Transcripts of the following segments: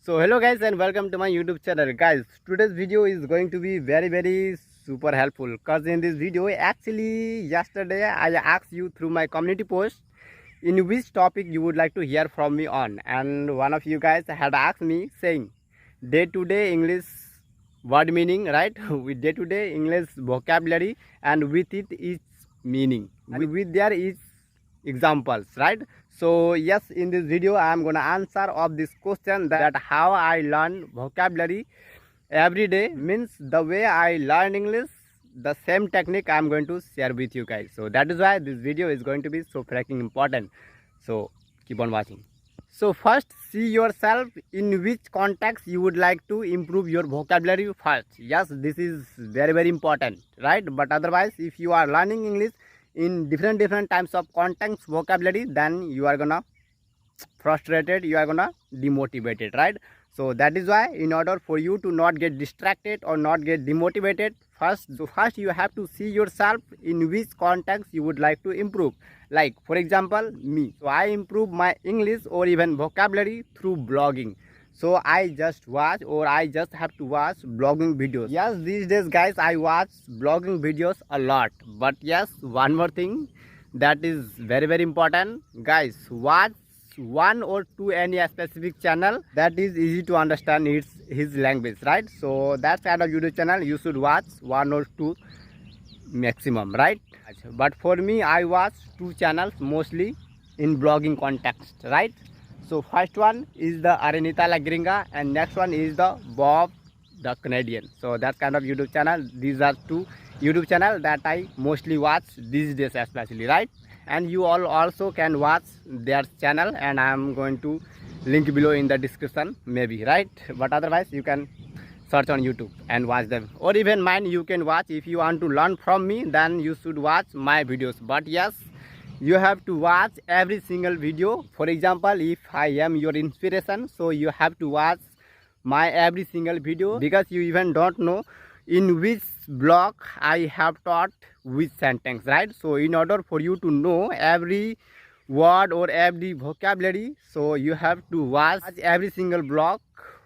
So hello guys and welcome to my YouTube channel. Guys, today's video is going to be very super helpful because in this video actually yesterday I asked you through my community post in which topic you would like to hear from me on, and one of you guys had asked me saying day to day English word meaning, right? With day to day English vocabulary and with it is meaning and with there is examples, right? So yes, in this video I am gonna answer of this question that how I learn vocabulary every day, means the way I learn English, the same technique I am going to share with you guys. So that is why this video is going to be so freaking important. So keep on watching. So first, see yourself in which context you would like to improve your vocabulary first. Yes, this is very important, right? But otherwise, if you are learning English in different types of context vocabulary, then you are gonna frustrated, you are gonna demotivated, right? So that is why in order for you to not get distracted or not get demotivated, first you have to see yourself in which context you would like to improve. Like for example me, so I improve my English or even vocabulary through blogging. So I just watch or I just have to watch blogging videos. Yes, these days guys I watch blogging videos a lot. But yes, one more thing that is very important, guys, watch one or two any specific channel that is easy to understand his language, right? So that kind of YouTube channel you should watch one or two maximum, right? But for me I watch two channels mostly in blogging context, right? So first one is the Arenita La Gringa and next one is the Bob the Canadian. So that kind of YouTube channel, these are two YouTube channel that I mostly watch these days especially, right? And you all also can watch their channel and I am going to link below in the description maybe, right? But otherwise you can search on YouTube and watch them, or even mine you can watch. If you want to learn from me, then you should watch my videos. But yes, you have to watch every single video. For example, if I am your inspiration, so you have to watch my every single video, because you even don't know in which blog I have taught which sentence, right? So in order for you to know every word or every vocabulary, so you have to watch every single blog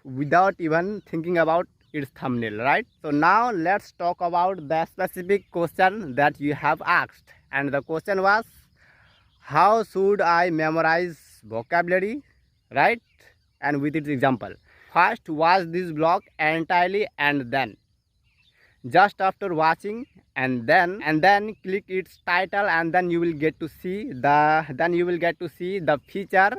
without even thinking about its thumbnail, right? So now let's talk about the specific question that you have asked, and the question was, how should I memorize vocabulary, right? And with its example. First watch this blog entirely, and then just after watching and then click its title, and then you will get to see the feature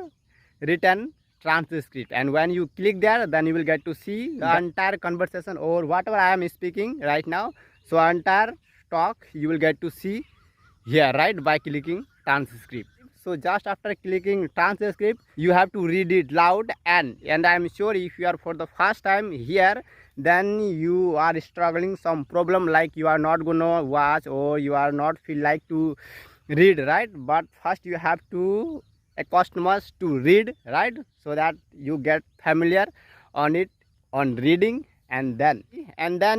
written transcript. And when you click there, then you will get to see the entire conversation or whatever I am speaking right now. So entire talk you will get to see here, right, by clicking transcript. So just after clicking transcript, you have to read it loud, and I am sure if you are for the first time here, then you are struggling some problem, like you are not gonna watch or you are not feel like to read, right? But first you have to accustom us to read, right? So that you get familiar on it, on reading, and then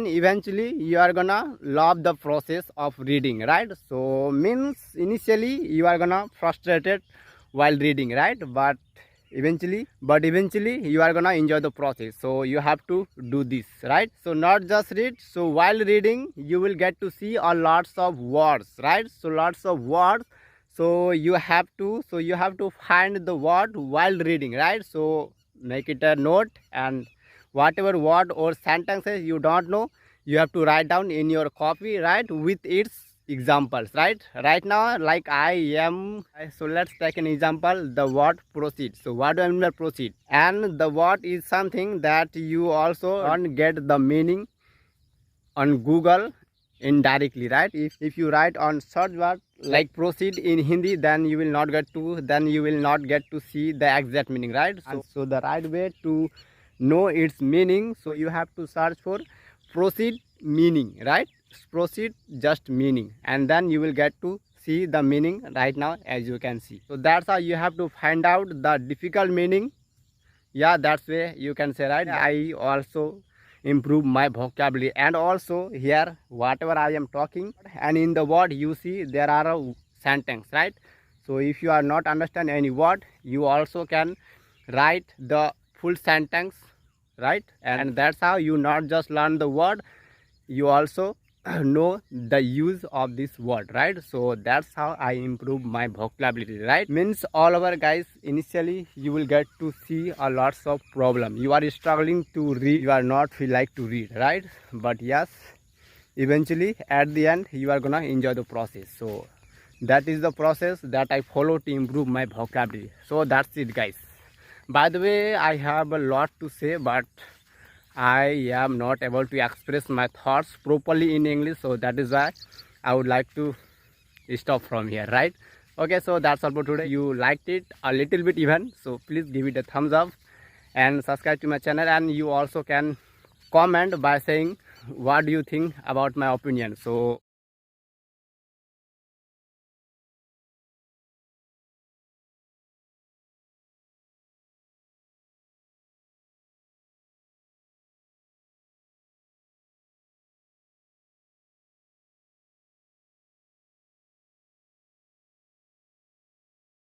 eventually you are gonna love the process of reading, right? So means initially you are gonna frustrated while reading, right? But eventually you are gonna enjoy the process. So you have to do this, right? So not just read. So while reading you will get to see a lots of words, right? So lots of words. So you have to find the word while reading, right? So make it a note, and whatever word or sentences you don't know, you have to write down in your copy, right, with its examples, right? Right now, like I am, so let's take an example, the word proceed. So what do I mean by proceed? And the word is something that you also don't get the meaning on Google indirectly, right? If you write on search word like proceed in Hindi, then you will not get to see the exact meaning, right? So the right way to know its meaning, so you have to search for proceed meaning, right? Proceed just meaning, and then you will get to see the meaning right now, as you can see. So that's how you have to find out the difficult meaning. Yeah, that's way you can say, right? I also improve my vocabulary, and also here whatever I am talking, and in the word you see there are a sentence, right? So if you are not understand any word, you also can write the full sentence, right? And that's how you not just learn the word, you also know the use of this word, right? So that's how I improve my vocabulary, right? Means all over, guys, initially you will get to see a lots of problem. You are struggling to read, you are not feel like to read, right? But yes, eventually at the end you are gonna enjoy the process. So that is the process that I follow to improve my vocabulary. So that's it, guys. By the way, I have a lot to say, but I am not able to express my thoughts properly in English, so that is why I would like to stop from here, right? Okay, so that's all for today. You liked it a little bit even, so please give it a thumbs up and subscribe to my channel. And you also can comment by saying what do you think about my opinion. So